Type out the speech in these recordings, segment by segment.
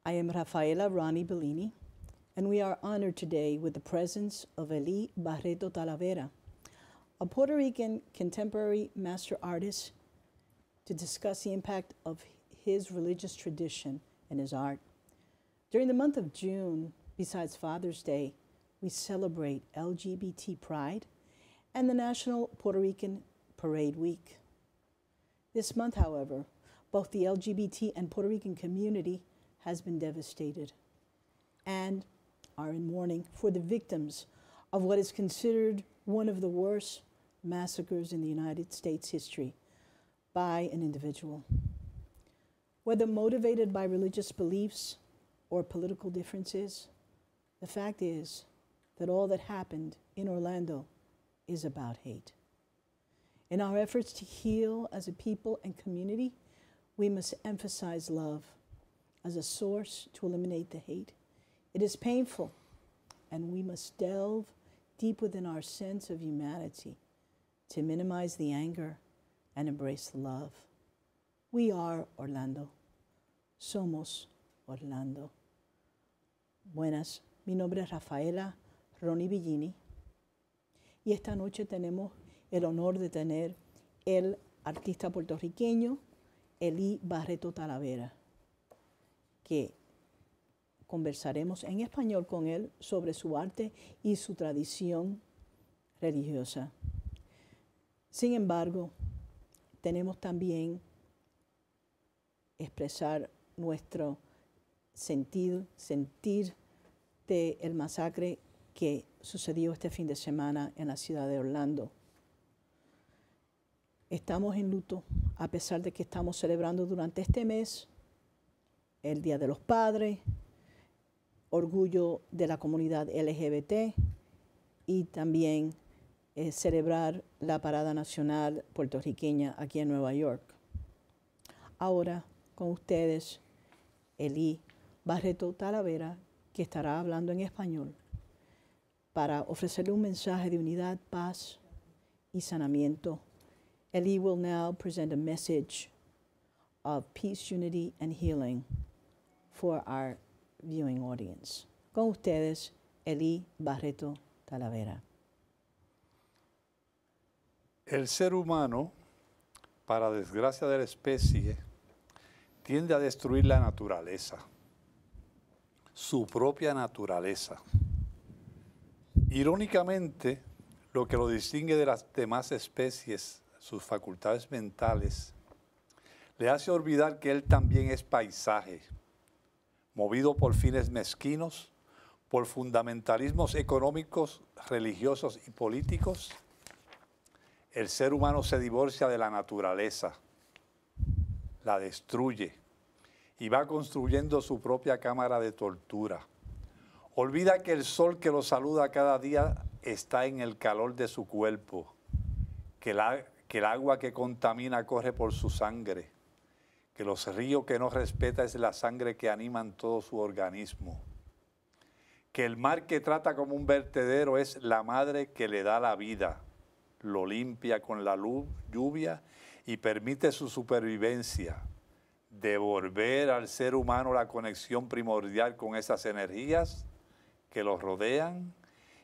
I am Rafaela Ronnie Bellini, and we are honored today with the presence of Eli Barreto Talavera, a Puerto Rican contemporary master artist, to discuss the impact of his religious tradition and his art. During the month of June, besides Father's Day, we celebrate LGBT Pride and the National Puerto Rican Parade Week. This month, however, both the LGBT and Puerto Rican community has been devastated and are in mourning for the victims of what is considered one of the worst massacres in the United States history by an individual. Whether motivated by religious beliefs or political differences, the fact is that all that happened in Orlando is about hate. In our efforts to heal as a people and community, we must emphasize love as a source to eliminate the hate. It is painful, and we must delve deep within our sense of humanity to minimize the anger and embrace the love. We are Orlando. Somos Orlando. Buenas, mi nombre es Rafaela Ronnie Bellini y esta noche tenemos el honor de tener el artista puertorriqueño Eli Barreto Talavera, que conversaremos en español con él sobre su arte y su tradición religiosa. Sin embargo, tenemos también expresar nuestro sentir del masacre que sucedió este fin de semana en la ciudad de Orlando. Estamos en luto, a pesar de que estamos celebrando durante este mes el Día de los Padres, orgullo de la comunidad LGBT y también celebrar la Parada Nacional puertorriqueña aquí en Nueva York. Ahora con ustedes, Eli Barreto Talavera, que estará hablando en español para ofrecerle un mensaje de unidad, paz y sanamiento. Eli will now present a message of peace, unity, and healing for our viewing audience. Con ustedes, Eli Barreto Talavera. El ser humano, para desgracia de la especie, tiende a destruir la naturaleza, su propia naturaleza. Irónicamente, lo que lo distingue de las demás especies, sus facultades mentales, le hace olvidar que él también es paisaje, movido por fines mezquinos, por fundamentalismos económicos, religiosos y políticos. El ser humano se divorcia de la naturaleza, la destruye y va construyendo su propia cámara de tortura. Olvida que el sol que lo saluda cada día está en el calor de su cuerpo, que el agua que contamina corre por su sangre, que los ríos que no respeta es la sangre que animan todo su organismo, que el mar que trata como un vertedero es la madre que le da la vida, lo limpia con la luz, lluvia y permite su supervivencia, devolver al ser humano la conexión primordial con esas energías que los rodean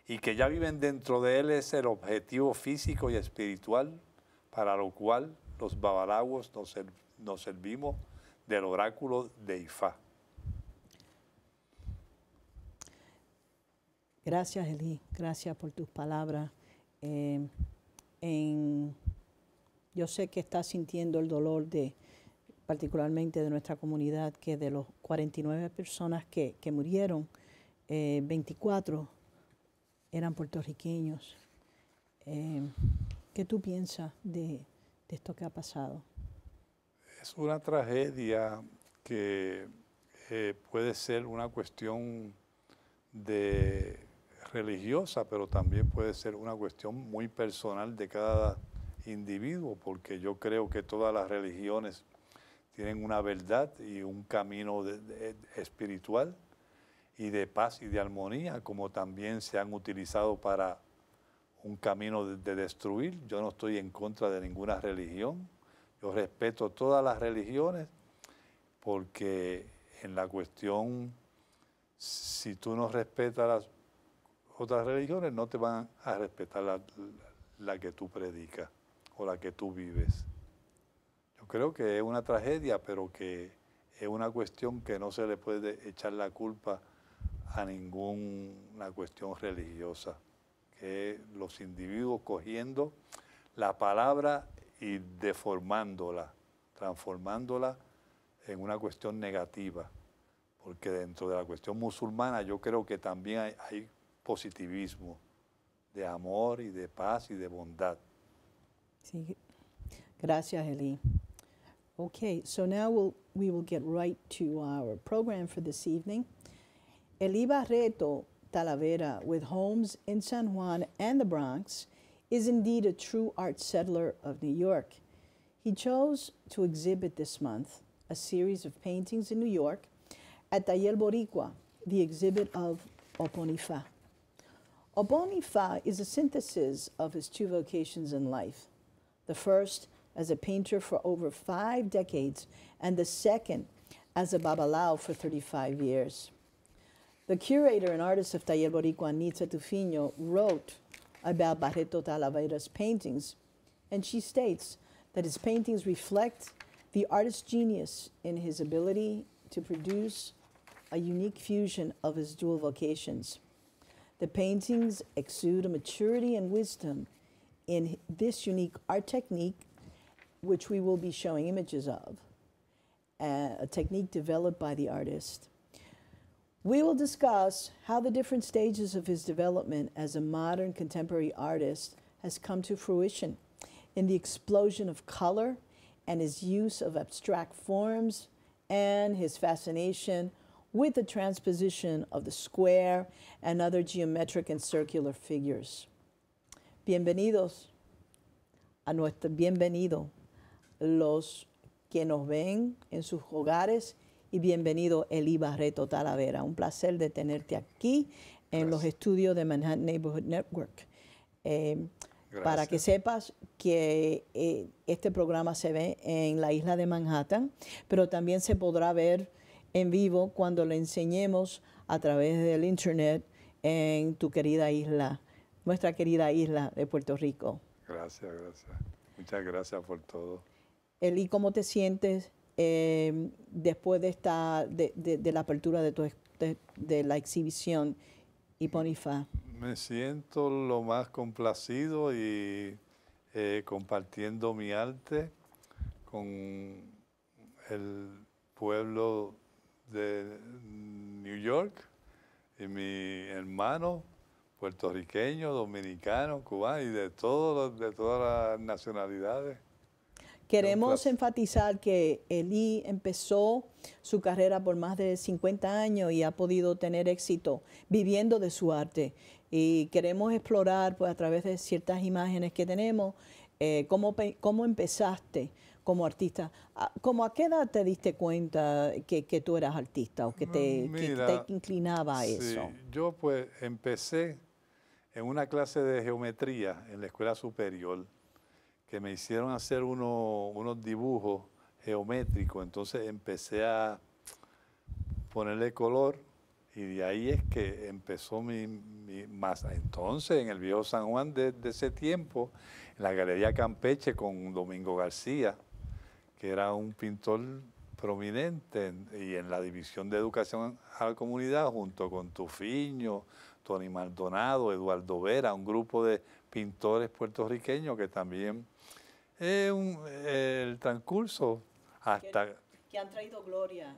y que ya viven dentro de él es el objetivo físico y espiritual para lo cual los babalaos nos servimos del oráculo de Ifá. Gracias, Eli. Gracias por tus palabras. Yo sé que estás sintiendo el dolor particularmente de nuestra comunidad, que de los 49 personas que murieron, 24 eran puertorriqueños. ¿Qué tú piensas de esto que ha pasado? Es una tragedia que puede ser una cuestión religiosa, pero también puede ser una cuestión muy personal de cada individuo, porque yo creo que todas las religiones tienen una verdad y un camino espiritual y de paz y de armonía, como también se han utilizado para un camino de destruir. Yo no estoy en contra de ninguna religión, yo respeto todas las religiones porque en la cuestión, si tú no respetas las otras religiones, no te van a respetar la que tú predicas o la que tú vives. Yo creo que es una tragedia, pero que es una cuestión que no se le puede echar la culpa a ninguna cuestión religiosa, que es los individuos cogiendo la palabra y deformándola, transformándola en una cuestión negativa, porque dentro de la cuestión musulmana yo creo que también hay positivismo de amor y de paz y de bondad. Sí. Gracias, Eli. Okay, so now we will get right to our program for this evening. Eli Barreto Talavera, with homes in San Juan and the Bronx, is indeed a true art settler of New York. He chose to exhibit this month a series of paintings in New York at Taller Boricua, the exhibit of Oponifa. Oponifa is a synthesis of his two vocations in life. The first as a painter for over 5 decades, and the second as a babalao for 35 years. The curator and artist of Taller Boricua, Nitza Tufino, wrote about Barreto Talavera's paintings, and she states that his paintings reflect the artist's genius in his ability to produce a unique fusion of his dual vocations. The paintings exude a maturity and wisdom in this unique art technique, which we will be showing images of, a technique developed by the artist. We will discuss how the different stages of his development as a modern contemporary artist has come to fruition in the explosion of color and his use of abstract forms and his fascination with the transposition of the square and other geometric and circular figures. Bienvenido los que nos ven en sus hogares y bienvenido Eli Barreto Talavera. Un placer de tenerte aquí en los estudios de Manhattan Neighborhood Network. Para que sepas que este programa se ve en la isla de Manhattan, pero también se podrá ver en vivo cuando le enseñemos a través del internet en tu querida isla, nuestra querida isla de Puerto Rico. Gracias, gracias. Muchas gracias por todo. Eli, ¿cómo te sientes después de la apertura de la exhibición Oponifa? Me siento lo más complacido y compartiendo mi arte con el pueblo de New York y mi hermano puertorriqueño, dominicano, cubano y de todas las nacionalidades. Queremos enfatizar que Eli empezó su carrera por más de 50 años y ha podido tener éxito viviendo de su arte. Y queremos explorar, pues, a través de ciertas imágenes que tenemos, cómo empezaste como artista. ¿Cómo a qué edad te diste cuenta que tú eras artista o que te inclinaba a eso? Yo pues empecé en una clase de geometría en la escuela superior, que me hicieron hacer unos dibujos geométricos, entonces empecé a ponerle color y de ahí es que empezó mi masa. Entonces, en el viejo San Juan de ese tiempo, en la Galería Campeche con Domingo García, que era un pintor prominente, y en la División de Educación a la Comunidad, junto con Tufiño, Tony Maldonado, Eduardo Vera, un grupo de pintores puertorriqueños que también el transcurso hasta que han traído gloria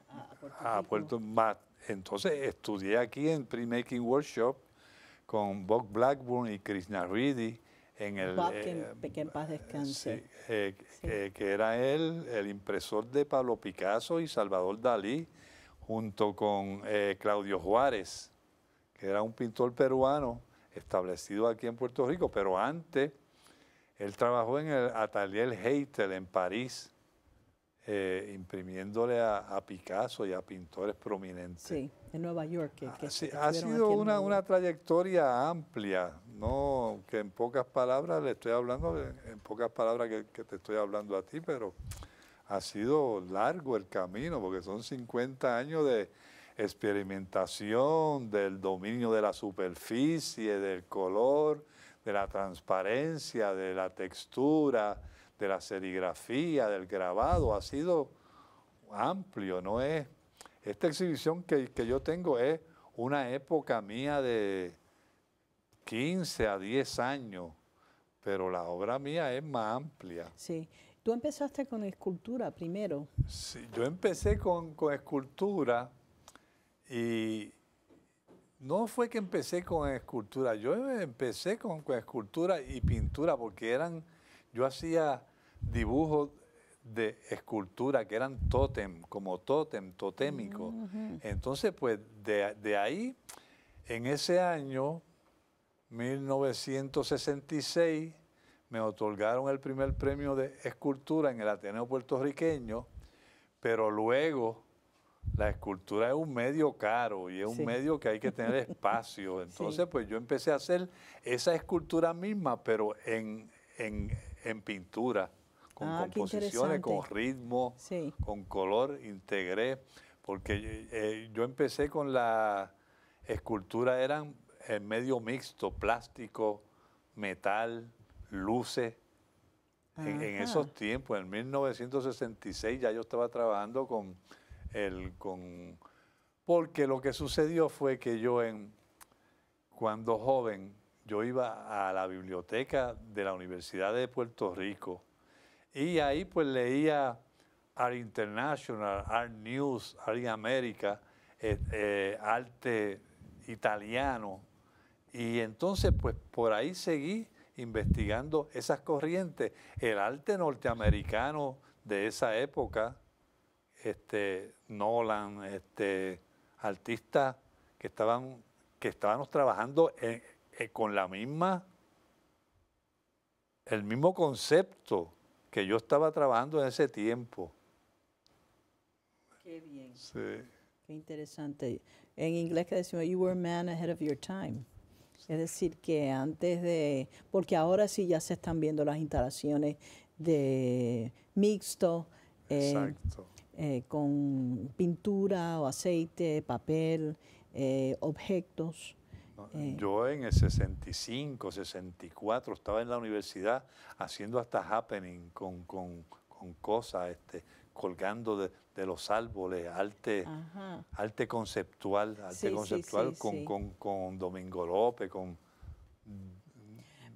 a Puerto Rico. Entonces estudié aquí en Printmaking Workshop con Bob Blackburn y Krishna Reddy en el que en paz descanse. Que era él el impresor de Pablo Picasso y Salvador Dalí, junto con Claudio Juárez, que era un pintor peruano establecido aquí en Puerto Rico, pero antes él trabajó en el Atelier Heitel en París, imprimiéndole a Picasso y a pintores prominentes. Sí, en Nueva York. Ha sido una trayectoria amplia, no que en pocas palabras le estoy hablando, en pocas palabras que te estoy hablando a ti, pero ha sido largo el camino, porque son 50 años de experimentación, del dominio de la superficie, del color, de la transparencia, de la textura, de la serigrafía, del grabado. Ha sido amplio, no es... Esta exhibición que yo tengo es una época mía de 15 a 10 años, pero la obra mía es más amplia. Sí. Tú empezaste con escultura primero. Sí, yo empecé con escultura y no fue que empecé con escultura, yo empecé con escultura y pintura porque yo hacía dibujos de escultura que eran tótem, como totémico. Entonces, pues de ahí, en ese año, 1966, me otorgaron el primer premio de escultura en el Ateneo puertorriqueño, pero luego la escultura es un medio caro y es un medio que hay que tener espacio. Entonces, pues yo empecé a hacer esa escultura misma, pero en pintura, con composiciones, con ritmo, con color, integré, porque yo empecé con la escultura, eran en medio mixto, plástico, metal, luces. En esos tiempos, en 1966, ya yo estaba trabajando porque lo que sucedió fue que cuando joven, yo iba a la biblioteca de la Universidad de Puerto Rico y ahí pues leía Art International, Art News, Art in America, arte italiano, y entonces pues por ahí seguí investigando esas corrientes, el arte norteamericano de esa época, Nolan, artistas que estábamos trabajando con el mismo concepto que yo estaba trabajando en ese tiempo. Qué bien. Sí. Qué interesante. En inglés que decimos, you were a man ahead of your time. Es decir, que porque ahora sí ya se están viendo las instalaciones de mixto, Exacto. Con pintura o aceite, papel, objetos. Yo en el 65, 64 estaba en la universidad haciendo hasta happening con cosas, colgando de los árboles, arte conceptual, con Domingo López,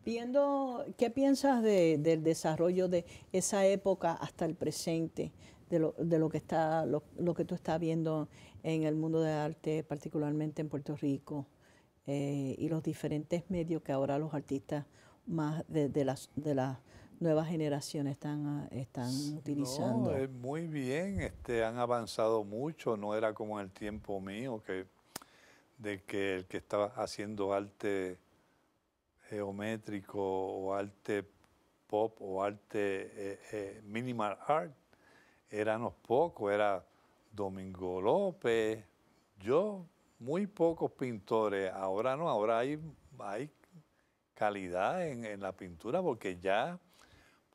¿Qué piensas del desarrollo de esa época hasta el presente, de lo que tú estás viendo en el mundo del arte, particularmente en Puerto Rico, y los diferentes medios que ahora los artistas más de las nuevas generaciones están utilizando? No, muy bien, han avanzado mucho, no era como en el tiempo mío, de que el que estaba haciendo arte geométrico o arte pop o arte minimal art, éramos pocos, era Domingo López, yo, muy pocos pintores. Ahora no, ahora hay calidad en la pintura porque ya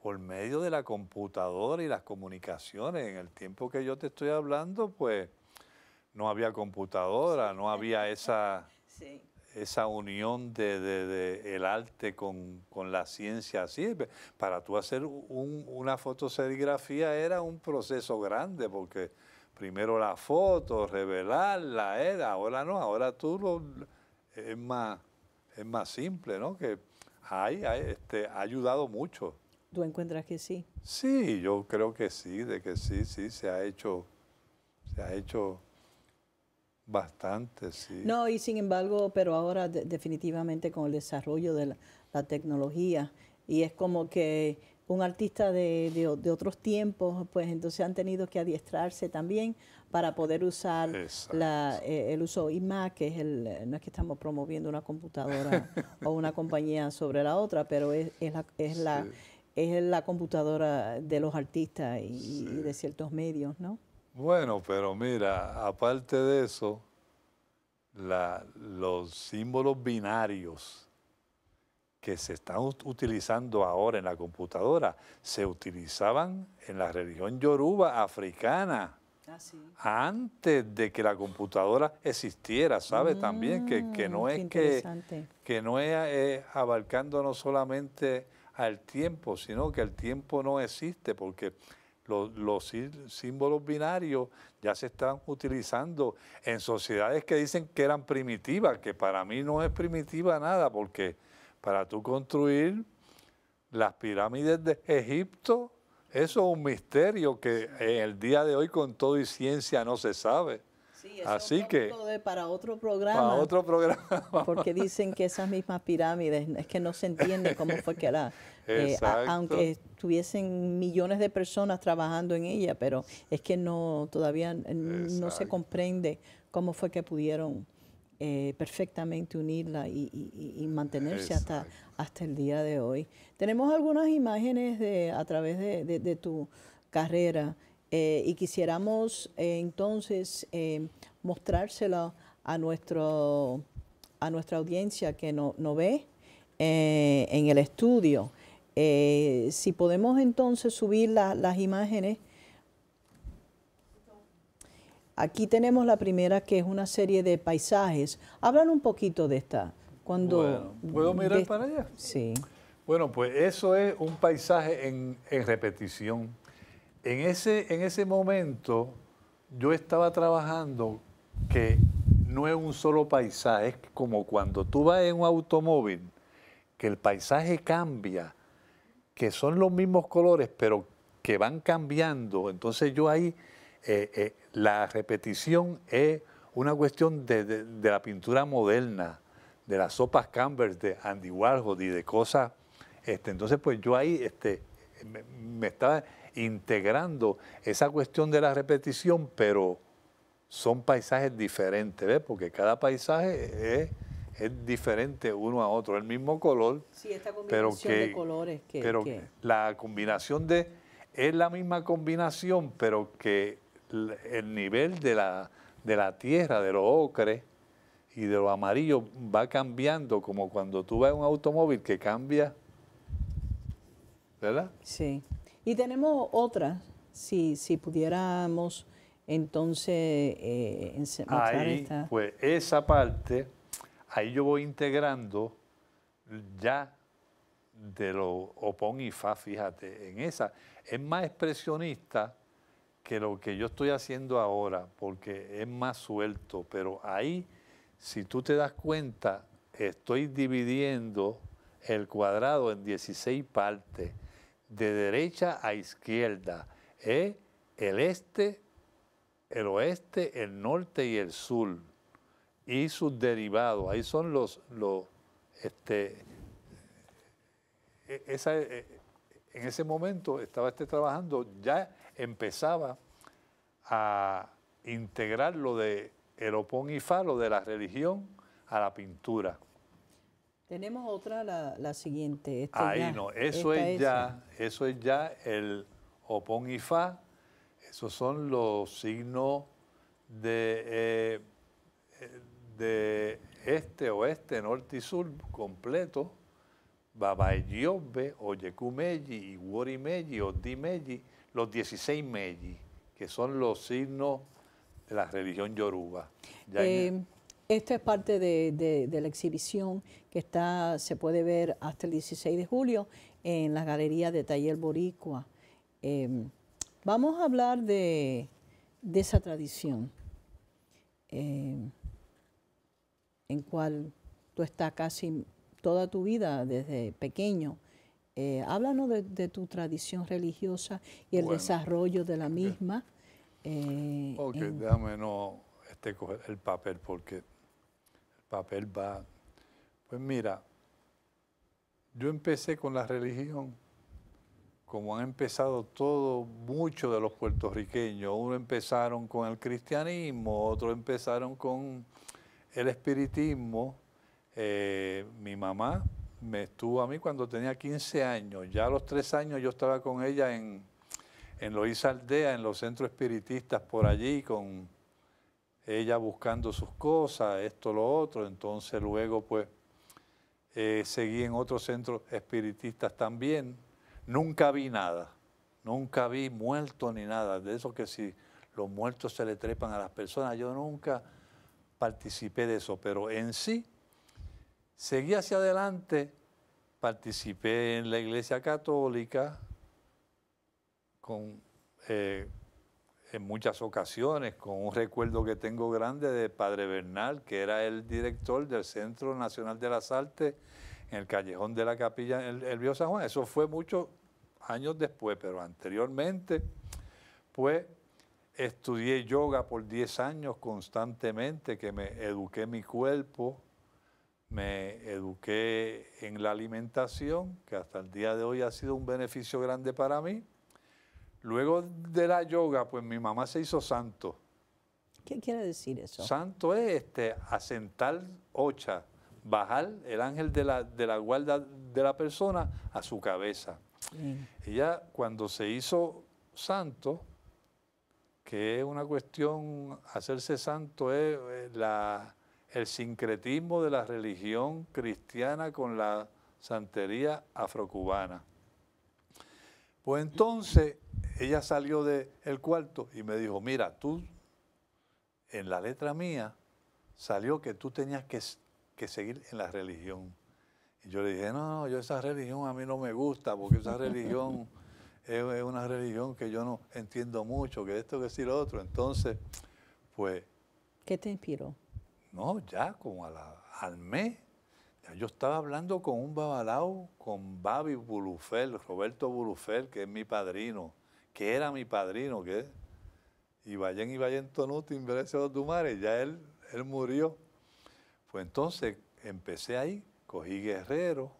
por medio de la computadora y las comunicaciones, en el tiempo que yo te estoy hablando, pues no había computadora, no había esa unión de el arte con la ciencia así. Para tú hacer una fotoserigrafía era un proceso grande porque primero la foto, revelarla, ahora no, ahora es más simple, ¿no? Que ha ayudado mucho. ¿Tú encuentras que sí? Sí, yo creo que sí, de que sí, se ha hecho bastante, sí. No, y sin embargo, pero ahora definitivamente con el desarrollo de la tecnología, y es como que un artista de otros tiempos, pues entonces han tenido que adiestrarse también para poder usar el uso IMAX, que es no es que estamos promoviendo una computadora o una compañía sobre la otra, pero es la computadora de los artistas y de ciertos medios, ¿no? Bueno, pero mira, aparte de eso, los símbolos binarios que se están utilizando ahora en la computadora se utilizaban en la religión yoruba africana antes de que la computadora existiera, ¿sabe? También que no es que no es abarcando no solamente al tiempo, sino que el tiempo no existe, porque los símbolos binarios ya se están utilizando en sociedades que dicen que eran primitivas, que para mí no es primitiva nada, porque para tú construir las pirámides de Egipto, eso es un misterio que en el día de hoy con todo y ciencia no se sabe. Sí, eso así es que para otro programa. Para otro programa. Porque dicen que esas mismas pirámides, es que no se entiende cómo fue que aunque estuviesen millones de personas trabajando en ella, pero es que todavía no se comprende cómo fue que pudieron perfectamente unirla y mantenerse hasta el día de hoy. Tenemos algunas imágenes a través de tu carrera y quisiéramos entonces mostrárselo a nuestra audiencia que no ve en el estudio. Si podemos entonces subir las imágenes. Aquí tenemos la primera, que es una serie de paisajes. Hablan un poquito de esta. Bueno, ¿puedo mirar para allá? Sí. Bueno, pues eso es un paisaje en repetición. En ese momento yo estaba trabajando que no es un solo paisaje, es como cuando tú vas en un automóvil, que el paisaje cambia, que son los mismos colores, pero que van cambiando. Entonces yo ahí... la repetición es una cuestión de la pintura moderna, de las sopas Campbell de Andy Warhol y de cosas. Entonces, pues yo ahí me estaba integrando esa cuestión de la repetición, pero son paisajes diferentes, ¿ves? Porque cada paisaje es diferente uno a otro, el mismo color. Sí, esta combinación de colores. La combinación es la misma combinación, pero que el nivel de la tierra, de los ocres y de los amarillos va cambiando, como cuando tú vas en un automóvil que cambia, ¿verdad? Sí. Y tenemos otras, si pudiéramos entonces mostrar ahí, esta. pues esa parte, ahí yo voy integrando ya de lo Opón y Fa, fíjate, en esa. Es más expresionista que lo que yo estoy haciendo ahora, porque es más suelto, pero ahí, si tú te das cuenta, estoy dividiendo el cuadrado en 16 partes, de derecha a izquierda, el este, el oeste, el norte y el sur, y sus derivados, ahí son en ese momento estaba trabajando, ya empezaba a integrar lo de el Opón y Fa, lo de la religión, a la pintura. Tenemos otra, la siguiente. Ahí no, eso es ya el Opón y Fa, esos son los signos de este, oeste, norte y sur completo. Babayobe, Oyekumeji, Iworimeji, Odimeji, los 16 Meji, que son los signos de la religión yoruba. Esto es parte de la exhibición que se puede ver hasta el 16 de julio en la Galería de Taller Boricua. Vamos a hablar de esa tradición en cual tú estás casi toda tu vida desde pequeño. Háblanos de tu tradición religiosa y el desarrollo de la misma. Déjame coger el papel, porque el papel va... Pues mira, yo empecé con la religión como han empezado muchos de los puertorriqueños. Unos empezaron con el cristianismo, otros empezaron con el espiritismo. Mi mamá me estuvo a mí cuando tenía 15 años. Ya a los 3 años yo estaba con ella en Loíza Aldea, en los centros espiritistas por allí, con ella buscando sus cosas, esto, lo otro. Entonces luego pues seguí en otros centros espiritistas también. Nunca vi nada, nunca vi muertos ni nada. De eso que si los muertos se le trepan a las personas, yo nunca participé de eso, pero en sí, seguí hacia adelante, participé en la Iglesia Católica en muchas ocasiones, con un recuerdo que tengo grande de Padre Bernal, que era el director del Centro Nacional de las Artes en el Callejón de la Capilla, en el Río San Juan. Eso fue muchos años después, pero anteriormente, pues, estudié yoga por 10 años constantemente, que me eduqué mi cuerpo, me eduqué en la alimentación, que hasta el día de hoy ha sido un beneficio grande para mí. Luego de la yoga, pues mi mamá se hizo santo. ¿Qué quiere decir eso? Santo es asentar ocha, bajar el ángel de la guarda de la persona a su cabeza. Bien. Ella, cuando se hizo santo, que es una cuestión, hacerse santo es el sincretismo de la religión cristiana con la santería afrocubana. Pues entonces ella salió del cuarto y me dijo, mira, tú, en la letra mía salió que tú tenías que seguir en la religión. Y yo le dije, no, yo esa religión a mí no me gusta, porque esa religión es una religión que yo no entiendo mucho, que esto, que sí, lo otro. Entonces, pues... ¿Qué te inspiró? No, ya como al mes, ya yo estaba hablando con un babalao, con Babi Bulufel, Roberto Bulufel, que es mi padrino, que era mi padrino, que es Ibayen Tonuti, Inverese Otumare, ya él murió. Pues entonces empecé ahí, cogí guerrero,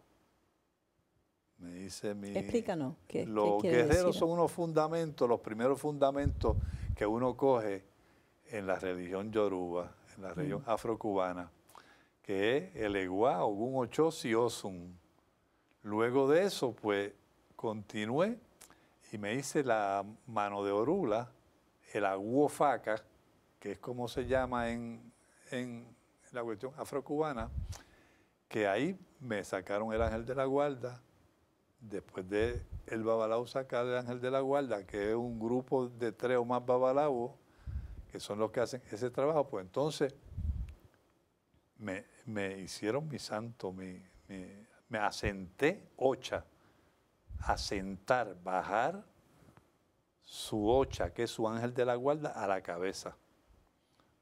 me hice mi... Explícanos, ¿qué Los quiere guerreros decir? son unos fundamentos, los primeros fundamentos que uno coge en la religión yoruba, en la región afrocubana, que es el Eguá, Ogún Ocho, Osun. Luego de eso, pues, continué y me hice la mano de Orula, el Aguofaca, que es como se llama en la cuestión afrocubana, que ahí me sacaron el ángel de la guarda, después de el babalao sacar el ángel de la guarda, que es un grupo de 3 o más babalaos, que son los que hacen ese trabajo, pues entonces me hicieron mi santo, me asenté ocha, asentar, bajar su ocha, que es su ángel de la guarda, a la cabeza.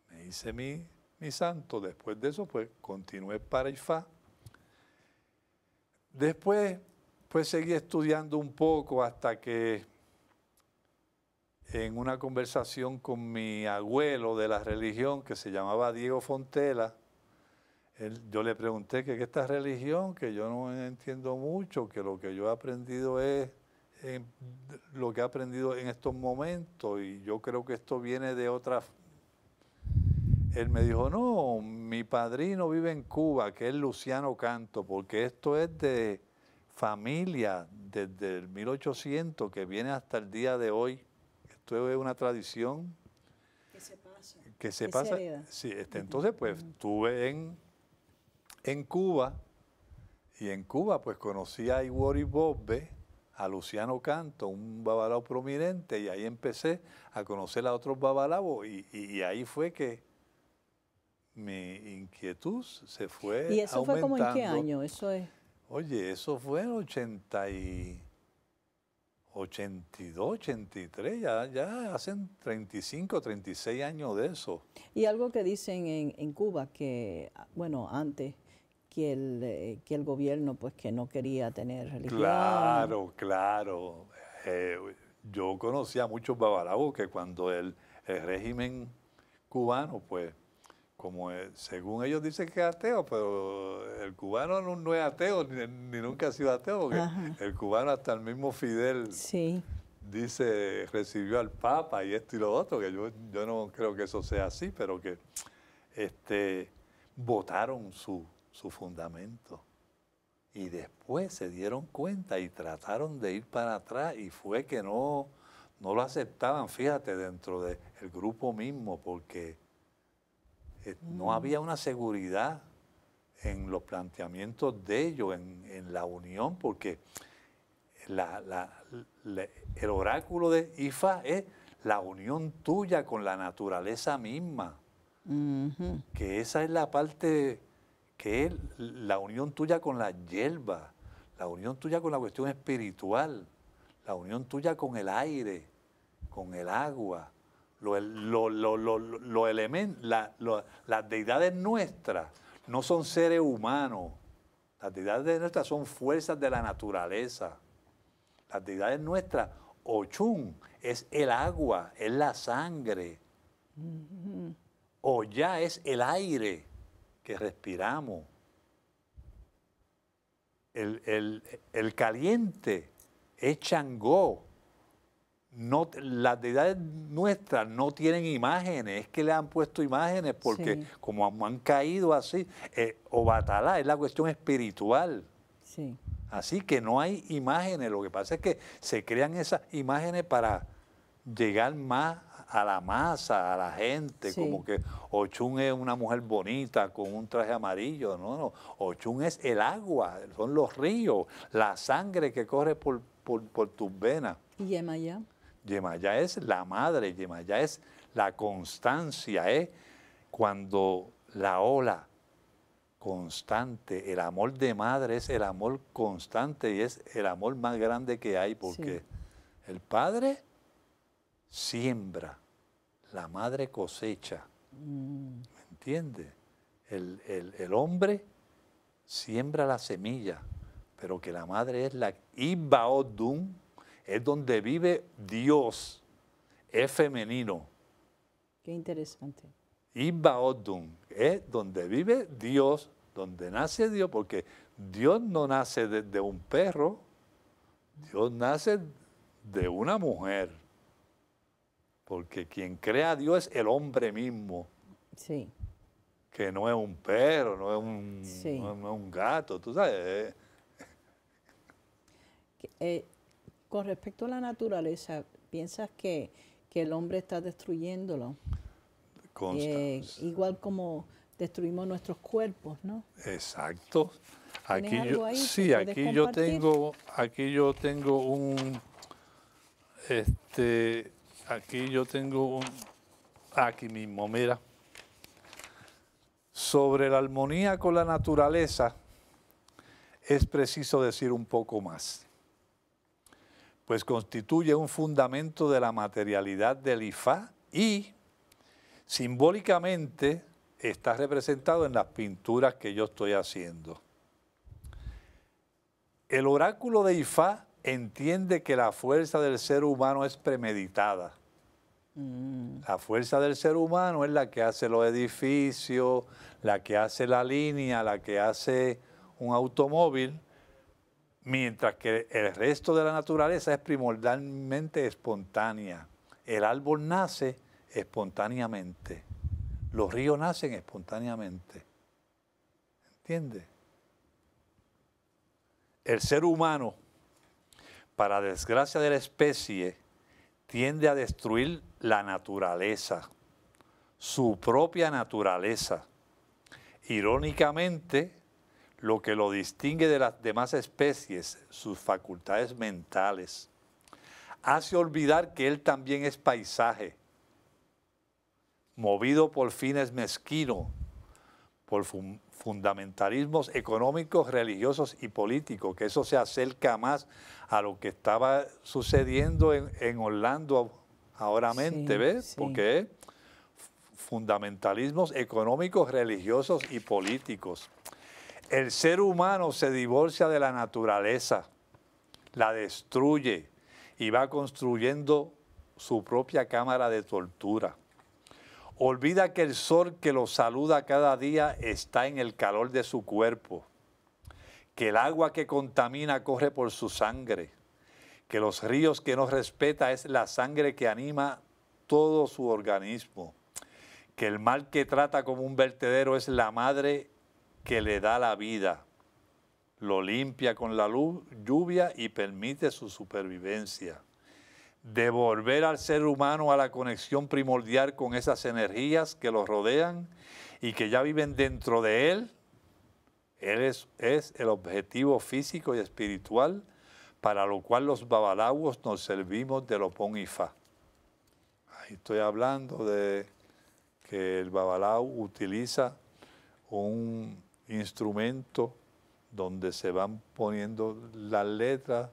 Me hice mi santo, después de eso pues continué para Ifá. Después pues seguí estudiando un poco hasta que en una conversación con mi abuelo de la religión, que se llamaba Diego Fontela, yo le pregunté que esta religión, que yo no entiendo mucho, que lo que yo he aprendido es lo que he aprendido en estos momentos, y yo creo que esto viene de otra... Él me dijo, no, mi padrino vive en Cuba, que es Luciano Canto, porque esto es de familia desde el 1800, que viene hasta el día de hoy. Esto es una tradición Que se pasa. que se pasa. Sí, entonces, pues, estuve en Cuba, y en Cuba, pues, conocí a Iwori Bobbe, a Luciano Canto, un babalao prominente, y ahí empecé a conocer a otros babalaos, y ahí fue que mi inquietud se fue aumentando. ¿Y eso fue como en qué año? Eso es... Oye, eso fue en 82, 83, ya hacen 35, 36 años de eso. Y algo que dicen en Cuba, que, bueno, antes, que el gobierno, pues, que no quería tener religión. Claro. Yo conocía a muchos babalaos que cuando el régimen cubano, pues, como según ellos dicen que es ateo, pero el cubano no es ateo, ni nunca ha sido ateo, porque el cubano, hasta el mismo Fidel, dice, recibió al Papa y esto y lo otro, que yo no creo que eso sea así, pero que votaron su fundamento. Y después se dieron cuenta y trataron de ir para atrás, y fue que no lo aceptaban, fíjate, dentro del grupo mismo, porque no había una seguridad en los planteamientos de ellos, en la unión, porque el oráculo de Ifá es la unión tuya con la naturaleza misma, que esa es la parte, que es la unión tuya con la hierba, la unión tuya con la cuestión espiritual, la unión tuya con el aire, con el agua, las deidades nuestras no son seres humanos, las deidades nuestras son fuerzas de la naturaleza. Las deidades nuestras, Ochun, es el agua, es la sangre. Oya es el aire que respiramos. El caliente es Changó. No, las deidades nuestras no tienen imágenes, es que le han puesto imágenes porque Sí. como han caído así, Obatalá es la cuestión espiritual. Sí. Así que no hay imágenes, lo que pasa es que se crean esas imágenes para llegar más a la masa, a la gente, Sí. como que Ochun es una mujer bonita con un traje amarillo, no, Ochun es el agua, son los ríos, la sangre que corre por tus venas. ¿Y Yemayá? Yemayá es la madre, Yemayá es la constancia, es cuando la ola constante, el amor de madre es el amor constante y es el amor más grande que hay porque el padre siembra, la madre cosecha, ¿me entiendes? El hombre siembra la semilla, pero que la madre es la Ibaodun, es donde vive Dios, es femenino. Qué interesante. Ibaodun es donde vive Dios, donde nace Dios, porque Dios no nace de un perro, Dios nace de una mujer, porque quien crea a Dios es el hombre mismo, Sí. que no es un perro, no es un gato, tú sabes. Con respecto a la naturaleza, ¿piensas que el hombre está destruyéndolo? Igual como destruimos nuestros cuerpos, ¿no? Exacto. ¿Tienes algo ahí? Sí, ¿Puedes aquí yo tengo un, aquí mismo, mira. Sobre la armonía con la naturaleza es preciso decir un poco más, pues constituye un fundamento de la materialidad del Ifá y simbólicamente está representado en las pinturas que yo estoy haciendo. El oráculo de Ifá entiende que la fuerza del ser humano es premeditada. La fuerza del ser humano es la que hace los edificios, la que hace la línea, la que hace un automóvil, mientras que el resto de la naturaleza es primordialmente espontánea. El árbol nace espontáneamente. Los ríos nacen espontáneamente. ¿Entiendes? El ser humano, para desgracia de la especie, tiende a destruir la naturaleza, su propia naturaleza. Irónicamente, lo que lo distingue de las demás especies, sus facultades mentales, hace olvidar que él también es paisaje, movido por fines mezquinos, por fundamentalismos económicos, religiosos y políticos, que eso se acerca más a lo que estaba sucediendo en Orlando ahora mente, ¿ves? Sí. Porque es fundamentalismos económicos, religiosos y políticos. El ser humano se divorcia de la naturaleza, la destruye y va construyendo su propia cámara de tortura. Olvida que el sol que lo saluda cada día está en el calor de su cuerpo, que el agua que contamina corre por su sangre, que los ríos que no respeta es la sangre que anima todo su organismo, que el mar que trata como un vertedero es la madre que le da la vida, lo limpia con la lluvia y permite su supervivencia. Devolver al ser humano a la conexión primordial con esas energías que lo rodean y que ya viven dentro de él, Él es el objetivo físico y espiritual para lo cual los babalaos nos servimos del Opón Ifá. Ahí estoy hablando de que el babalao utiliza un instrumento donde se van poniendo las letras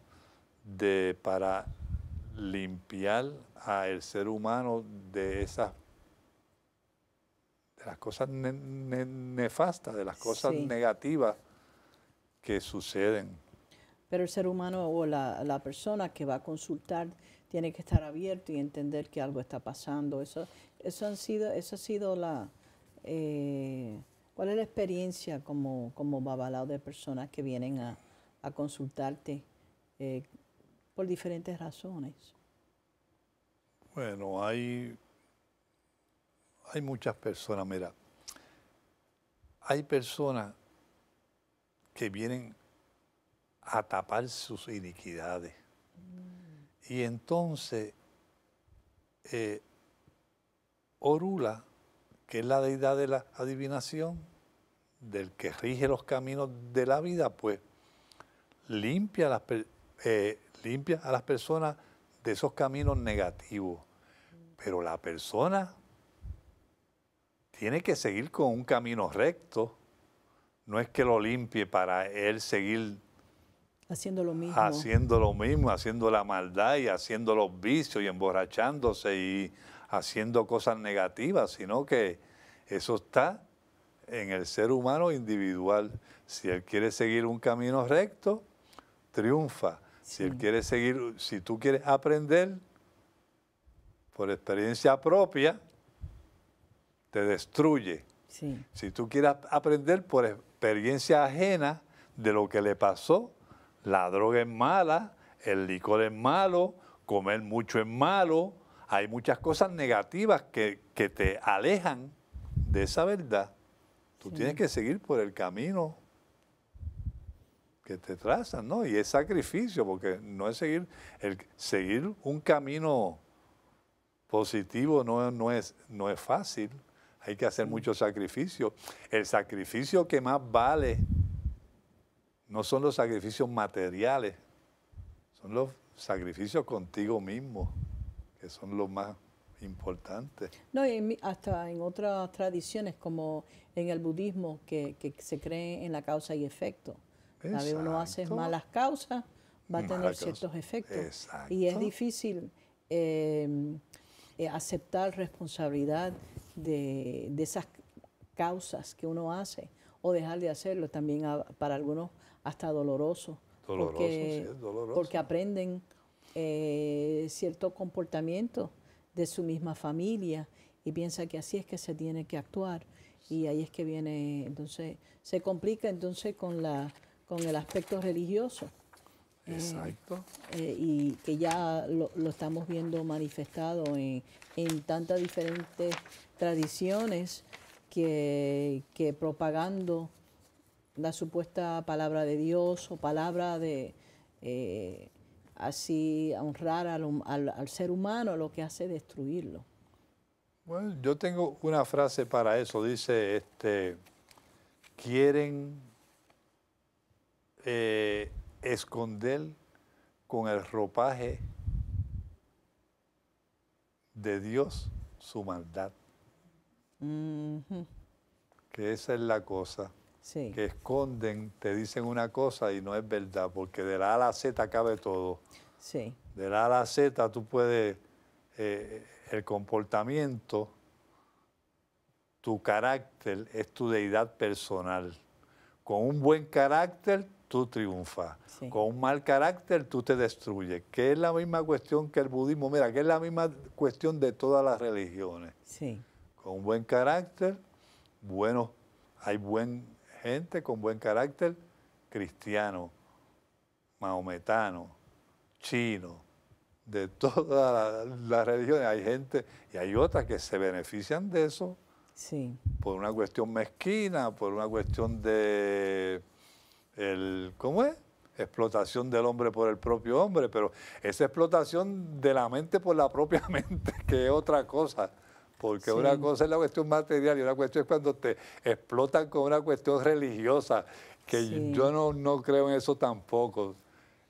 para limpiar al ser humano de las cosas nefastas, de las cosas Sí. negativas que suceden. Pero el ser humano o la persona que va a consultar tiene que estar abierto y entender que algo está pasando. Eso ha sido ¿cuál es la experiencia como babalao de personas que vienen a consultarte por diferentes razones? Bueno, hay muchas personas, mira, hay personas que vienen a tapar sus iniquidades. Y entonces, Orula, que es la deidad de la adivinación, del que rige los caminos de la vida, pues limpia a las personas de esos caminos negativos. Pero la persona tiene que seguir con un camino recto. No es que lo limpie para él seguir Haciendo lo mismo. Haciendo la maldad y haciendo los vicios y emborrachándose y haciendo cosas negativas, sino que eso está en el ser humano individual. Si él quiere seguir un camino recto, triunfa. Sí. Si tú quieres aprender por experiencia propia, te destruye. Sí. Si tú quieres aprender por experiencia ajena de lo que le pasó, la droga es mala, el licor es malo, comer mucho es malo. Hay muchas cosas negativas que te alejan de esa verdad. Tú Sí. tienes que seguir por el camino que te trazan, ¿no? Y es sacrificio, porque no es seguir un camino positivo no es fácil. Hay que hacer mucho sacrificio. El sacrificio que más vale no son los sacrificios materiales, son los sacrificios contigo mismo, que son los más importantes. No, y hasta en otras tradiciones, como en el budismo, que se cree en la causa y efecto. ¿Sabe? Uno hace Exacto. malas causas, va a tener Mala ciertos causa. efectos. Exacto. Y es difícil aceptar responsabilidad de esas causas que uno hace o dejar de hacerlo. También para algunos hasta doloroso. Doloroso, porque, sí, es doloroso. porque aprenden cierto comportamiento de su misma familia y piensa que así es que se tiene que actuar. Y ahí es que viene, entonces, se complica entonces con el aspecto religioso. Exacto. Y que ya lo estamos viendo manifestado en tantas diferentes tradiciones que propagando la supuesta palabra de Dios o palabra de así honrar al ser humano, lo que hace es destruirlo. Bueno, yo tengo una frase para eso. Dice, quieren esconder con el ropaje de Dios su maldad. Ujú. Que esa es la cosa. Sí, Que esconden, te dicen una cosa y no es verdad, porque de la A a la Z cabe todo. sí, De la A a la Z tú puedes, el comportamiento, tu carácter es tu deidad personal. Con un buen carácter tú triunfas. Sí. Con un mal carácter tú te destruyes. Que es la misma cuestión que el budismo. Mira, que es la misma cuestión de todas las religiones. sí, Con un buen carácter, bueno, hay gente con buen carácter cristiano, mahometano, chino, de todas las religiones. Hay gente y hay otras que se benefician de eso sí, por una cuestión mezquina, por una cuestión de, ¿cómo es? Explotación del hombre por el propio hombre, pero esa explotación de la mente por la propia mente, que es otra cosa. Porque Sí. una cosa es la cuestión material y una cuestión es cuando te explotan con una cuestión religiosa, que Sí. yo no creo en eso tampoco.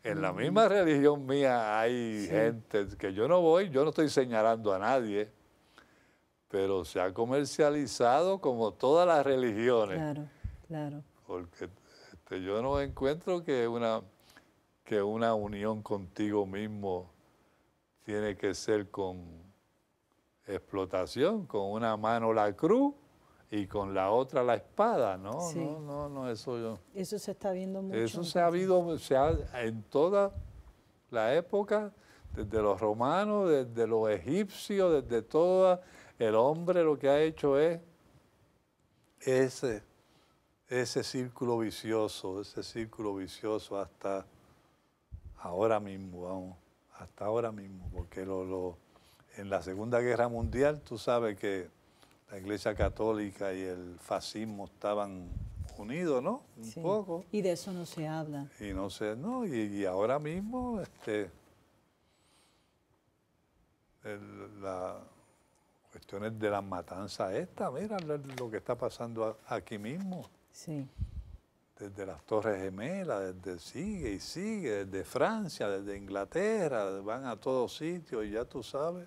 En la misma religión mía hay gente que yo no estoy señalando a nadie, pero se ha comercializado como todas las religiones, Claro, claro. porque yo no encuentro que una unión contigo mismo tiene que ser con explotación, con una mano la cruz y con la otra la espada. No, Sí. no, eso yo. Eso se está viendo mucho. Eso se ha habido en toda la época, desde los romanos, desde los egipcios, desde toda, el hombre lo que ha hecho es ese círculo vicioso hasta ahora mismo, vamos, hasta ahora mismo, porque en la Segunda Guerra Mundial tú sabes que la Iglesia Católica y el fascismo estaban unidos, ¿no? Un Sí. poco. Y de eso no se habla. Y no sé, ¿no? Y ahora mismo, las cuestiones de las matanzas mira lo que está pasando aquí mismo, Sí, desde las Torres Gemelas, sigue y sigue, desde Francia, desde Inglaterra, van a todos sitios y ya tú sabes,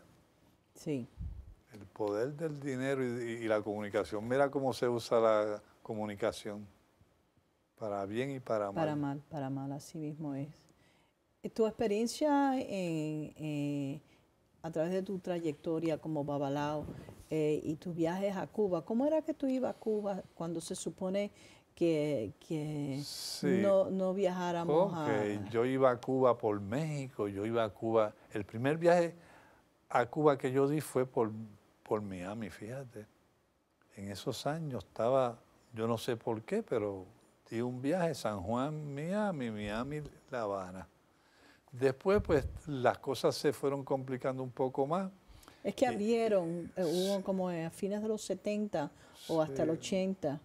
sí. el poder del dinero y la comunicación. Mira cómo se usa la comunicación, para bien y para mal. Para mal, así mismo es. Tu experiencia a través de tu trayectoria como babalao y tus viajes a Cuba, ¿cómo era que tú ibas a Cuba cuando se supone que Sí. no viajáramos a... Yo iba a Cuba por México, yo iba a Cuba. El primer viaje a Cuba que yo di fue por Miami, fíjate. En esos años estaba, yo no sé por qué, pero di un viaje San Juan, Miami, La Habana. Después, pues, las cosas se fueron complicando un poco más. Es que hubo como a fines de los 70 o hasta el 80,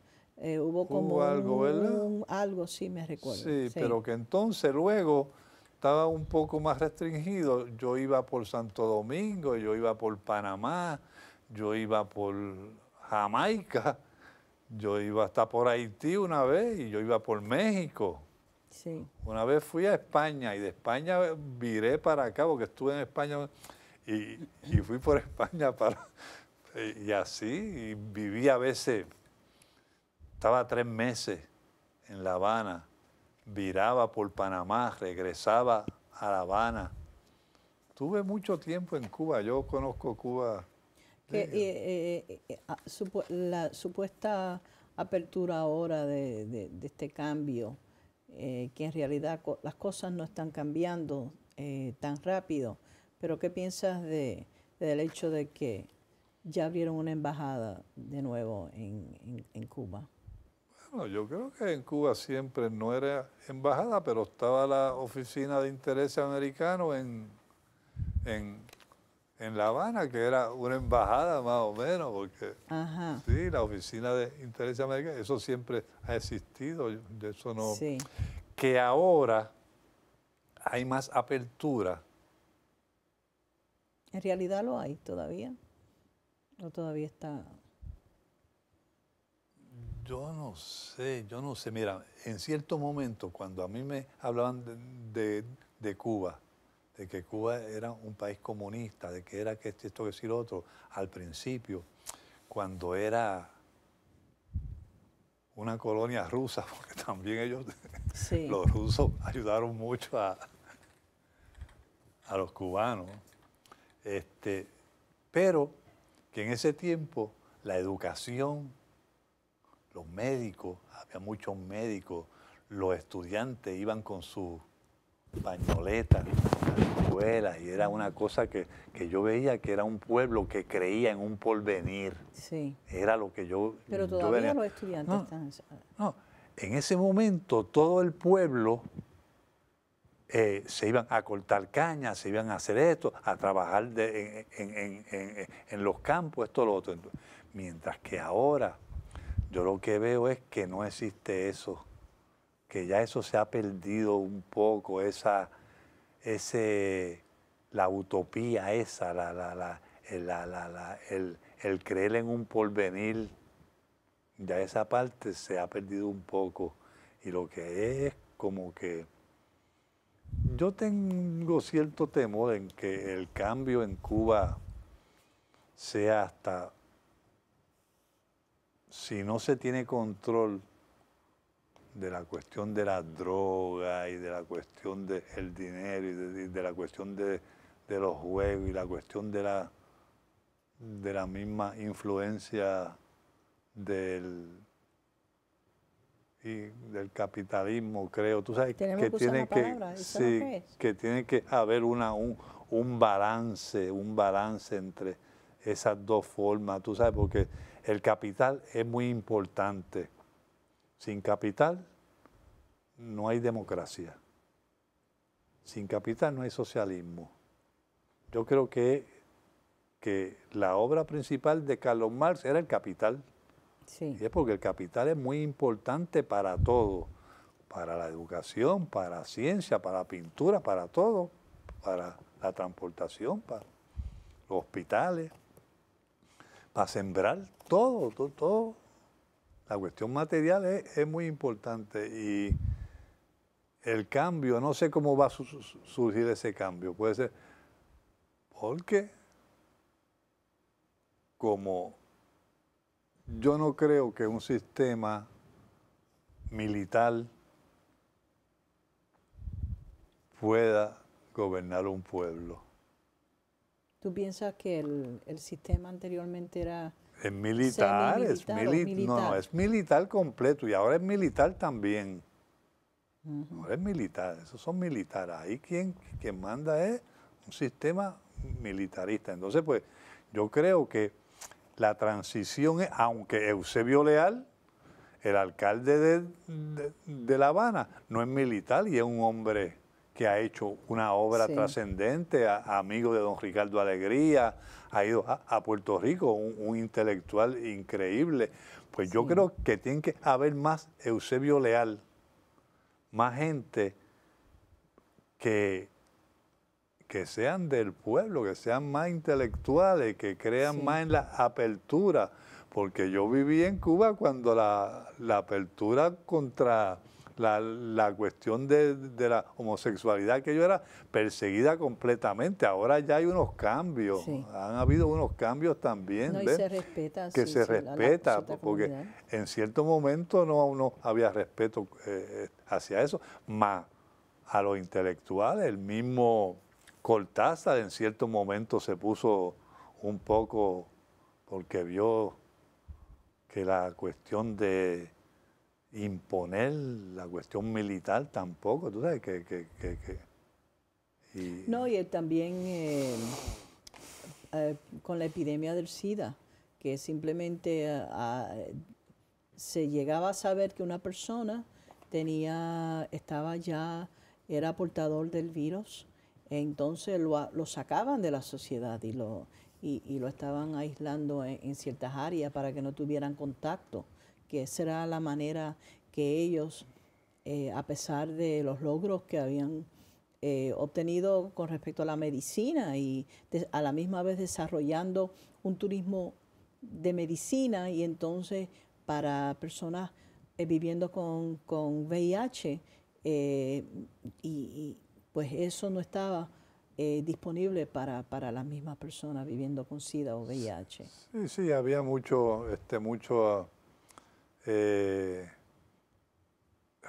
hubo como Hubo algo, ¿verdad? algo, sí, me recuerdo. Sí, pero que entonces luego estaba un poco más restringido. Yo iba por Santo Domingo, yo iba por Panamá, yo iba por Jamaica, yo iba hasta por Haití una vez y yo iba por México. Sí, Una vez fui a España y de España viré para acá porque estuve en España y fui por España y así, y viví a veces, estaba 3 meses en La Habana, viraba por Panamá, regresaba a La Habana. Tuve mucho tiempo en Cuba, yo conozco Cuba. la supuesta apertura ahora de este cambio, que en realidad las cosas no están cambiando tan rápido, pero ¿qué piensas del hecho de que ya abrieron una embajada de nuevo en Cuba? Bueno, yo creo que en Cuba siempre no era embajada, pero estaba la Oficina de Intereses Americanos en La Habana, que era una embajada más o menos, porque Ajá, sí, la Oficina de Intereses Americanos, eso siempre ha existido, de eso no. sí, Que ahora hay más apertura. en realidad lo hay todavía, o todavía está... Yo no sé. Mira, en cierto momento, cuando a mí me hablaban de Cuba, de que Cuba era un país comunista, de que era que esto, que lo otro, al principio, cuando era una colonia rusa, porque también ellos, Sí, los rusos, ayudaron mucho a los cubanos, pero que en ese tiempo la educación, los médicos, había muchos médicos, los estudiantes iban con sus pañoletas a la escuela y era una cosa que yo veía que era un pueblo que creía en un porvenir. sí. Era lo que yo Pero yo todavía venía. los estudiantes No, están... no, en ese momento todo el pueblo se iban a cortar cañas, se iban a hacer esto, a trabajar en los campos, esto, lo otro. Mientras que ahora yo lo que veo es que no existe eso, que ya eso se ha perdido un poco, la utopía esa, el creer en un porvenir, ya esa parte se ha perdido un poco. y lo que es como que yo tengo cierto temor en que el cambio en Cuba sea hasta, si no se tiene control de la cuestión de la droga y de la cuestión del dinero y de la cuestión de los juegos y la cuestión de la misma influencia del capitalismo, creo. Tú sabes Tenemos que que usar la tiene que, palabra, ¿eso es lo sí, que es? que tiene que haber un balance entre esas dos formas, tú sabes, porque el capital es muy importante. Sin capital no hay democracia. Sin capital no hay socialismo. Yo creo que la obra principal de Carlos Marx era el capital. Sí. Y es porque el capital es muy importante para todo, para la educación, para la ciencia, para la pintura, para todo, para la transportación, para los hospitales, para sembrar, todo. La cuestión material es muy importante y el cambio, no sé cómo va a surgir ese cambio, puede ser porque como yo no creo que un sistema militar pueda gobernar un pueblo. ¿Tú piensas que el sistema anteriormente era Es militar, semimilitar o militar? no, es militar completo y ahora es militar también. Ahora es militar, esos son militares. Ahí quien manda es un sistema militarista. Entonces, pues, yo creo que la transición es, aunque Eusebio Leal, el alcalde de La Habana, no es militar y es un hombre que ha hecho una obra Sí. trascendente, amigo de don Ricardo Alegría, ha ido a Puerto Rico, un intelectual increíble. Pues yo Sí. creo que tiene que haber más Eusebio Leal, más gente que sean del pueblo, que sean más intelectuales, que crean Sí. más en la apertura, porque yo viví en Cuba cuando la apertura contra la cuestión de la homosexualidad, que yo era perseguida completamente. Ahora ya hay unos cambios, Sí. han habido unos cambios también, No, y ¿ves? se respeta, Que sí, se sí, respeta, cierta porque comunidad. en cierto momento no había respeto hacia eso, más a los intelectuales, el mismo Cortázar en cierto momento se puso un poco porque vio que la cuestión de imponer la cuestión militar tampoco, tú sabes y No, y él también con la epidemia del SIDA, que simplemente se llegaba a saber que una persona era portador del virus, entonces lo sacaban de la sociedad y lo estaban aislando en ciertas áreas para que no tuvieran contacto, que esa era la manera que ellos, a pesar de los logros que habían obtenido con respecto a la medicina y a la misma vez desarrollando un turismo de medicina y entonces para personas viviendo con VIH pues eso no estaba disponible para las mismas personas viviendo con SIDA o VIH. sí, había mucho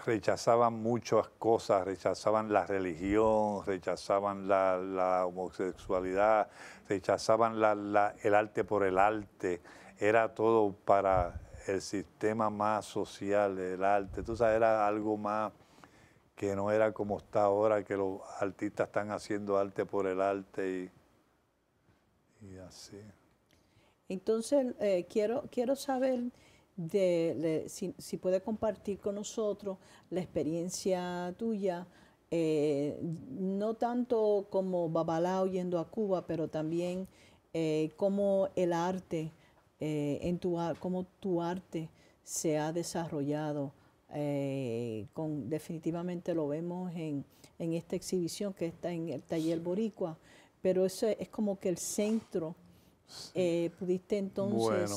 rechazaban muchas cosas, rechazaban la religión, rechazaban la homosexualidad, rechazaban el arte por el arte, era todo para el sistema más social, el arte, tú sabes, era algo más que no era como está ahora, que los artistas están haciendo arte por el arte y así. Entonces, quiero saber si puede compartir con nosotros la experiencia tuya, no tanto como Babalao yendo a Cuba, pero también cómo el arte, cómo tu arte se ha desarrollado. Definitivamente lo vemos en esta exhibición que está en el Taller Boricua, pero eso es como que el centro. Pudiste entonces... Bueno,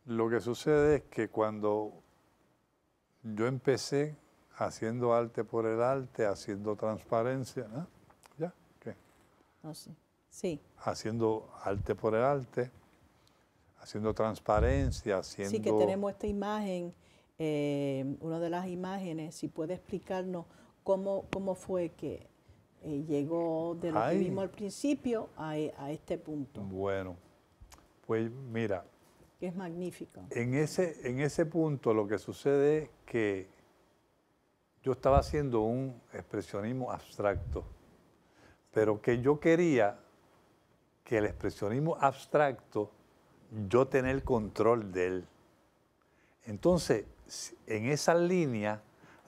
lo que sucede es que cuando yo empecé haciendo arte por el arte, haciendo transparencia, ¿no? ¿Ya? ¿Qué? No sé. Sí. Haciendo arte por el arte, haciendo transparencia, haciendo... Sí, que tenemos esta imagen, una de las imágenes, si puede explicarnos cómo fue que llegó de lo que Ay. vimos al principio a este punto, Bueno, pues mira, que es magnífico. en ese punto lo que sucede es que yo estaba haciendo un expresionismo abstracto, pero que yo quería que el expresionismo abstracto, yo tener control de él. Entonces, en esa línea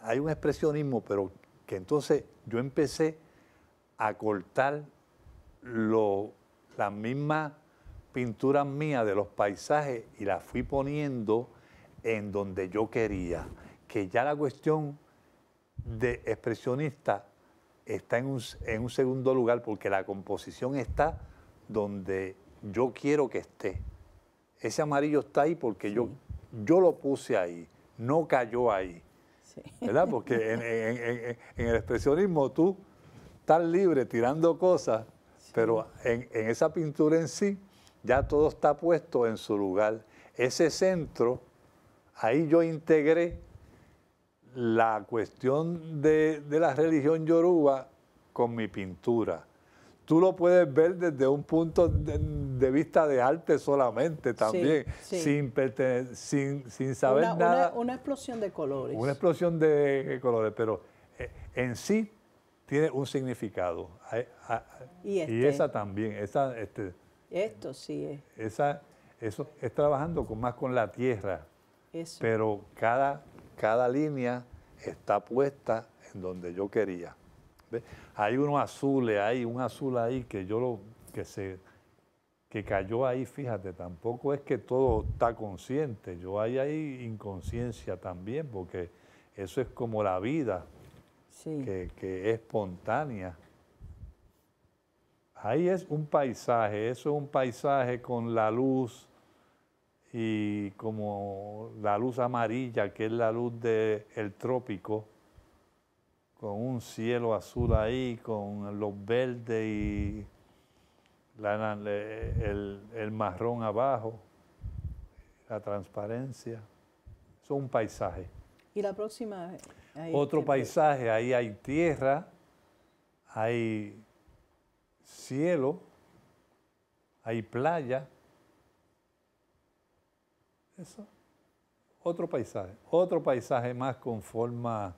hay un expresionismo, pero que entonces yo empecé a cortar las mismas pinturas mías de los paisajes y las fui poniendo en donde yo quería, que ya la cuestión de expresionista está en un segundo lugar porque la composición está donde yo quiero que esté. Ese amarillo está ahí porque Sí. yo lo puse ahí, no cayó ahí, Sí. ¿verdad? Porque en el expresionismo tú estás libre tirando cosas, Sí. pero en esa pintura en sí ya todo está puesto en su lugar. Ese centro, ahí yo integré la cuestión de la religión yoruba con mi pintura. Tú lo puedes ver desde un punto de vista de arte solamente también, sí. sin saber nada. Una explosión de colores. Una explosión de colores, pero en sí tiene un significado. Y Y esa también, esto sí es. eso es trabajando más con la tierra, Eso. pero cada línea está puesta en donde yo quería. ¿Ves? Hay unos azules, hay un azul ahí que cayó ahí, fíjate, tampoco es que todo está consciente, hay inconsciencia también, porque eso es como la vida, Sí. que es espontánea. Ahí es un paisaje, eso es un paisaje con la luz y como la luz amarilla, que es la luz del trópico, con un cielo azul ahí, con los verdes y el marrón abajo, la transparencia. Eso es un paisaje. Y la próxima... Otro paisaje, ahí hay tierra, hay cielo, hay playa. Eso. Otro paisaje más con forma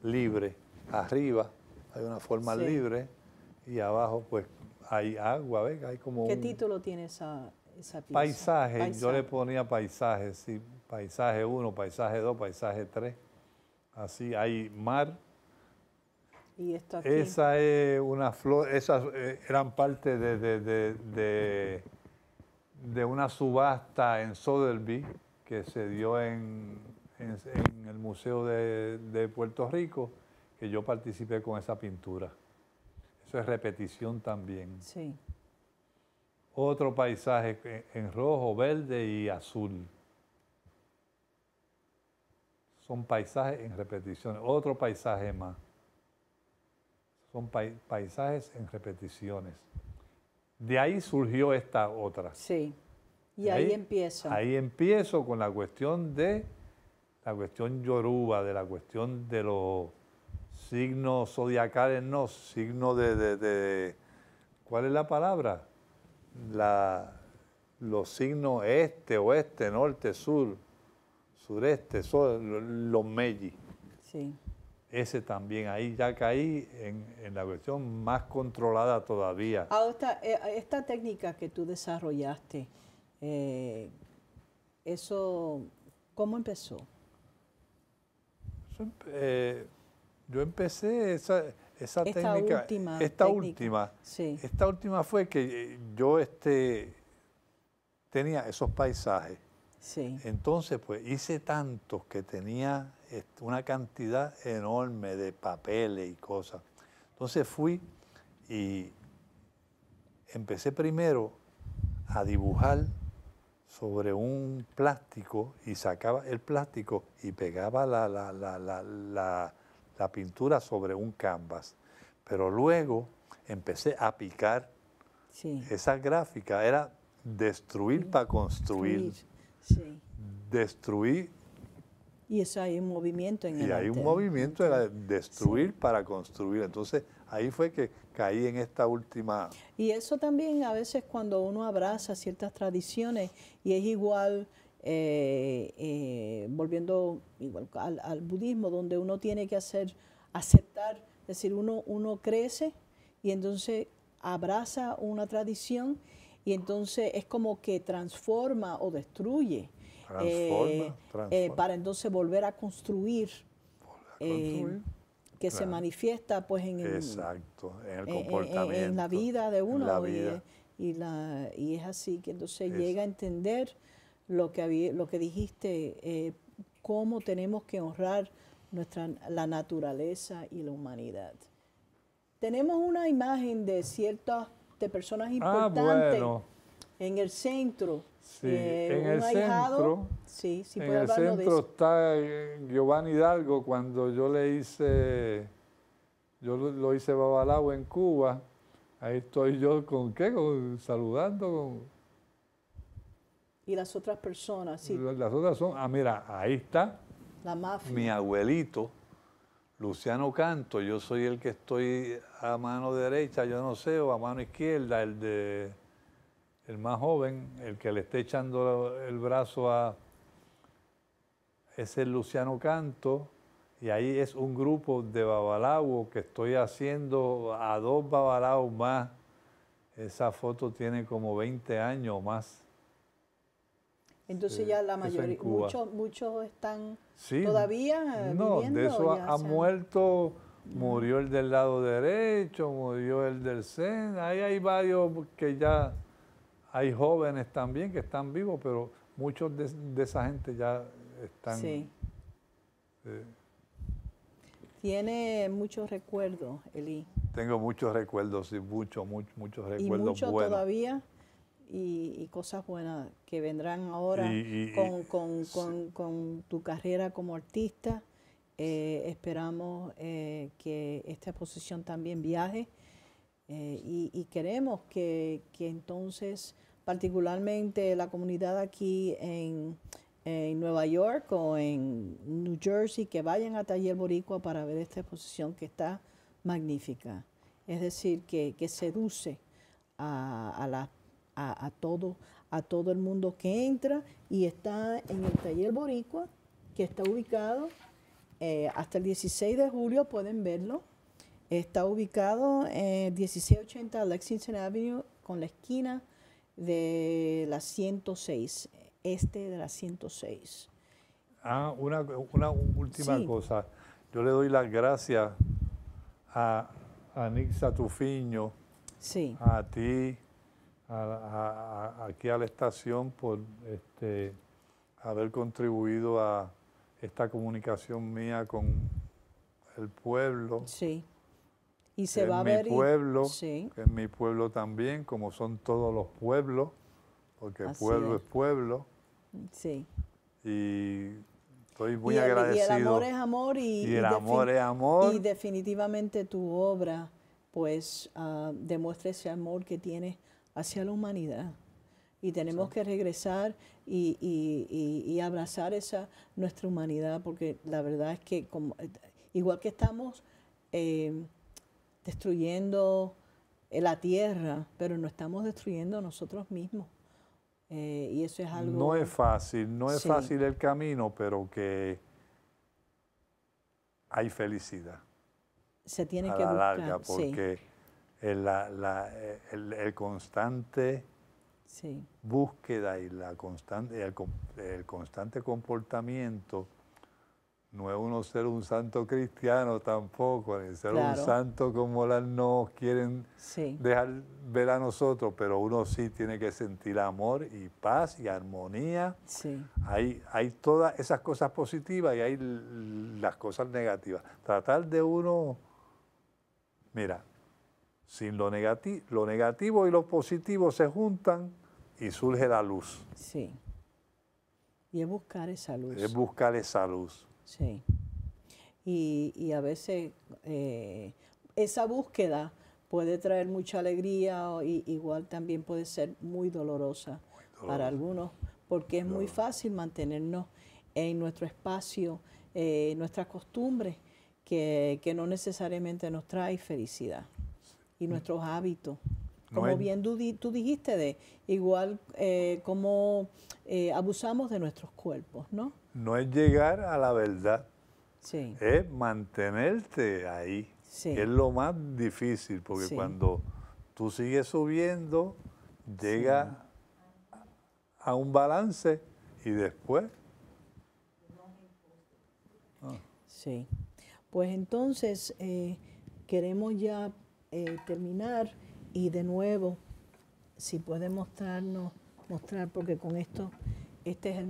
libre. Arriba hay una forma libre y abajo pues hay agua, ¿ves? Hay como ¿Qué título tiene esa pieza? Paisaje. Yo le ponía paisaje, sí, paisaje 1, paisaje 2, paisaje 3. Así, hay mar. Y esto aquí. Esa es una flor, esas eran parte de una subasta en Sotheby que se dio en el Museo de Puerto Rico, que yo participé con esa pintura. Eso es repetición también. Sí. Otro paisaje en rojo, verde y azul. Son paisajes en repeticiones. Otro paisaje más. Son paisajes en repeticiones. De ahí surgió esta otra. Sí. Y ahí empieza. Ahí empiezo con la cuestión yoruba, de la cuestión de los signos zodiacales, no, signos ¿cuál es la palabra? Los signos este, oeste, norte, sur, sureste, los meiji. Sí. Ese también, ahí ya caí en la cuestión más controlada todavía. Ahora, esta técnica que tú desarrollaste, eso, ¿cómo empezó? Yo empecé esa técnica. Sí. Esta última fue que yo tenía esos paisajes. Sí. Entonces, pues hice tantos que tenía una cantidad enorme de papeles y cosas. Entonces fui y empecé primero a dibujar sobre un plástico y sacaba el plástico y pegaba la pintura sobre un canvas. Pero luego empecé a picar Sí. esa gráfica, era destruir para construir, Sí. destruir, Y eso hay un movimiento en y el hay un arte. movimiento de destruir Sí. para construir. Entonces ahí fue que caí en esta última... Y eso también a veces cuando uno abraza ciertas tradiciones y es igual, volviendo igual al budismo, donde uno tiene que aceptar, es decir, uno crece y entonces abraza una tradición y entonces es como que transforma o destruye Transforma. para entonces volver a construir. Construir. Que se Claro. manifiesta pues Exacto, en el comportamiento. en la vida de en la uno vida. y es así que entonces Es- llega a entender lo que dijiste, cómo tenemos que honrar la naturaleza y la humanidad. Tenemos una imagen de personas importantes bueno, en el centro. sí, en el un ahijado. centro, Sí, sí, en puede el hablarnos de centro eso. está Giovanni Hidalgo, cuando yo lo hice Babalao en Cuba, ahí estoy yo con qué, saludando Y las otras personas, sí, las otras son, mira, ahí está la mafia. mi abuelito, Luciano Canto, yo soy el que estoy a mano derecha, yo no sé, o a mano izquierda, el más joven, el que le esté echando el brazo es el Luciano Canto, y ahí es un grupo de babalaos que estoy haciendo a 2 babalaos más. Esa foto tiene como 20 años o más. Entonces Sí, ya la eso en mayoría, Cuba. muchos están Sí, todavía no, viviendo. de eso ya ha se han- muerto, murió el del lado derecho, murió el del centro, ahí hay varios que ya, hay jóvenes también que están vivos, pero muchos de esa gente ya están... Sí. eh, Tiene muchos recuerdos, Eli. tengo muchos recuerdos, sí, muchos Y recuerdos muchos buenos. todavía y cosas buenas que vendrán ahora Y- con tu carrera como artista. Esperamos que esta exposición también viaje y queremos que entonces, particularmente la comunidad aquí en Nueva York o en New Jersey, que vayan a Taller Boricua para ver esta exposición que está magnífica. Es decir, que seduce a todo el mundo que entra y está en el Taller Boricua, que está ubicado hasta el 16 de julio, pueden verlo. Está ubicado en 1680 Lexington Avenue, con la esquina de la 106, este de la 106. Una última Sí. cosa. Yo le doy las gracias a Nick Satufiño, Sí, a ti, aquí a la estación por haber contribuido a esta comunicación mía con el pueblo. sí. Y Que se es va a mi ver. pueblo, Sí, que es mi pueblo también, como son todos los pueblos, porque Así pueblo es. es pueblo. sí. Y estoy muy y el agradecido. amor es amor Y el amor es amor. y definitivamente tu obra pues demuestra ese amor que tienes hacia la humanidad. Y tenemos que regresar y abrazar nuestra humanidad, porque la verdad es que igual que estamos destruyendo la tierra, pero no estamos destruyendo nosotros mismos. Y eso es algo... No es fácil, no es Sí. fácil el camino, pero que hay felicidad Se tiene a que la buscar. larga, Sí, porque el constante sí, búsqueda y el constante comportamiento no es uno ser un santo cristiano tampoco, ni ser un Claro. santo como nos quieren sí, dejar ver a nosotros, pero uno sí tiene que sentir amor y paz y armonía. sí, Hay todas esas cosas positivas y hay las cosas negativas. Tratar de uno, mira, sin lo negativo y lo positivo se juntan y surge la luz. Sí. Y es buscar esa luz. Es buscar esa luz. Sí. Y a veces esa búsqueda puede traer mucha alegría y igual también puede ser muy dolorosa para algunos, porque es muy fácil mantenernos en nuestro espacio, nuestras costumbres, que no necesariamente nos trae felicidad, y nuestros hábitos. Como bien tú dijiste, de igual como abusamos de nuestros cuerpos, ¿no? No es llegar a la verdad, Sí. es mantenerte ahí, Sí. que es lo más difícil, porque Sí. cuando tú sigues subiendo, llega a un balance y después... Sí. Pues entonces queremos ya terminar y de nuevo, si puede mostrar, porque con esto, este es el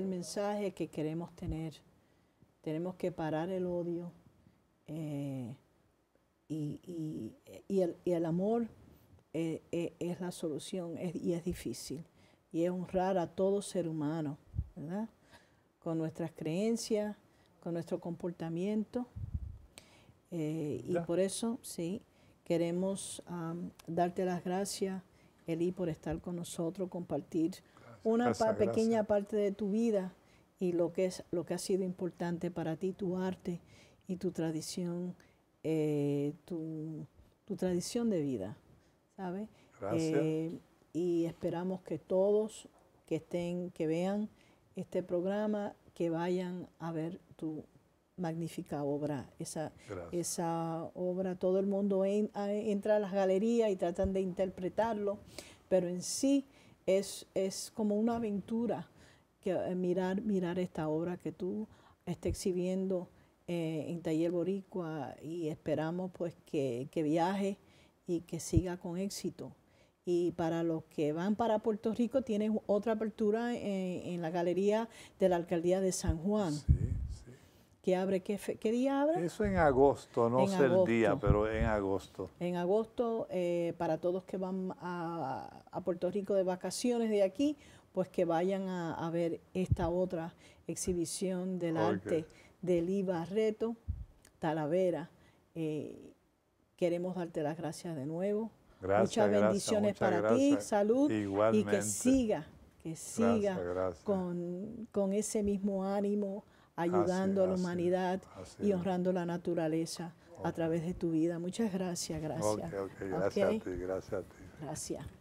mensaje que queremos tener. Tenemos que parar el odio y el amor es la solución y es difícil. Y es honrar a todo ser humano, ¿verdad? Con nuestras creencias, con nuestro comportamiento. Y por eso, sí, queremos darte las gracias, Eli, por estar con nosotros, compartir una pequeña parte de tu vida y lo que ha sido importante para ti, tu arte y tu tradición, tu tradición de vida, ¿sabes? Gracias. Y esperamos que todos que vean este programa, que vayan a ver tu magnífica obra, esa obra. Todo el mundo entra a las galerías y tratan de interpretarlo, pero en sí es como una aventura que mirar esta obra que tú estás exhibiendo en Taller Boricua, y esperamos pues que viaje y que siga con éxito. Y para los que van para Puerto Rico, tienes otra apertura en la Galería de la Alcaldía de San Juan. Sí, sí. ¿Que abre? ¿Qué día abre? Eso en agosto, no sé el día, pero en agosto. En agosto, para todos que van a Puerto Rico de vacaciones de aquí, pues que vayan a ver esta otra exhibición del arte de Elí Barreto Talavera. Queremos darte las gracias de nuevo. Muchas bendiciones para ti, salud. Igualmente. Y que siga con ese mismo ánimo, ayudando a la humanidad y honrando la naturaleza a través de tu vida. Muchas gracias, gracias. Gracias a ti, gracias a ti. Gracias.